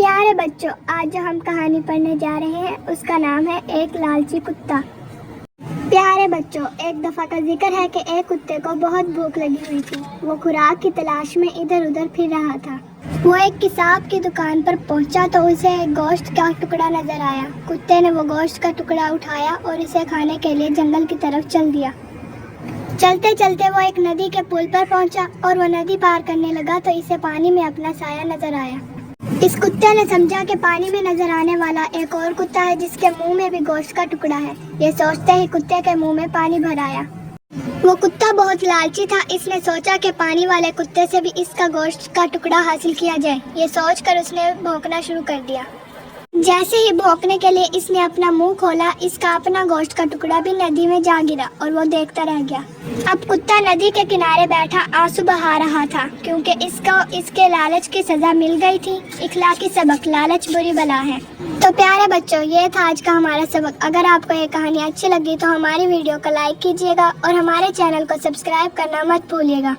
پیارے بچوں، آج جو ہم کہانی پڑھنے جا رہے ہیں اس کا نام ہے ایک لالچی کتا۔ پیارے بچوں، ایک دفعہ کا ذکر ہے کہ ایک کتے کو بہت بھوک لگی ہوئی تھی۔ وہ خوراک کی تلاش میں ادھر ادھر پھر رہا تھا۔ وہ ایک کساب کی دکان پر پہنچا تو اسے ایک گوشت کا ٹکڑا نظر آیا۔ کتے نے وہ گوشت کا ٹکڑا اٹھایا اور اسے کھانے کے لیے جنگل کی طرف چل دیا۔ چلتے چلتے وہ ایک ندی کے پل پر پہنچا اور وہ ندی پار کرنے لگا تو اسے پانی میں اپنا سایہ نظر آیا۔ اس کتے نے سمجھا کہ پانی میں نظر آنے والا ایک اور کتا ہے جس کے منہ میں بھی گوشت کا ٹکڑا ہے۔ یہ سوچتے ہی کتے کے منہ میں پانی بھر آیا۔ وہ کتا بہت لالچی تھا، اس نے سوچا کہ پانی والے کتے سے بھی اس کا گوشت کا ٹکڑا حاصل کیا جائے۔ یہ سوچ کر اس نے بھونکنا شروع کر دیا۔ جیسے ہی بھونکنے کے لیے اس نے اپنا منہ کھولا، اس کا اپنا گوشت کا ٹکڑا بھی ندی میں جا گرا اور وہ دیکھتا رہ گیا۔ اب کتا ندی کے کنارے بیٹھا آنسو بہا رہا تھا کیونکہ اس کو اس کے لالچ کی سزا مل گئی تھی۔ اخلاقی سبق: لالچ بری بلا ہے۔ تو پیارے بچوں، یہ تھا آج کا ہمارا سبق۔ اگر آپ کو یہ کہانی اچھی لگی تو ہماری ویڈیو کو لائک کیجیے گا اور ہمارے چینل کو سبسکرائب کرنا مت بھولیے گا۔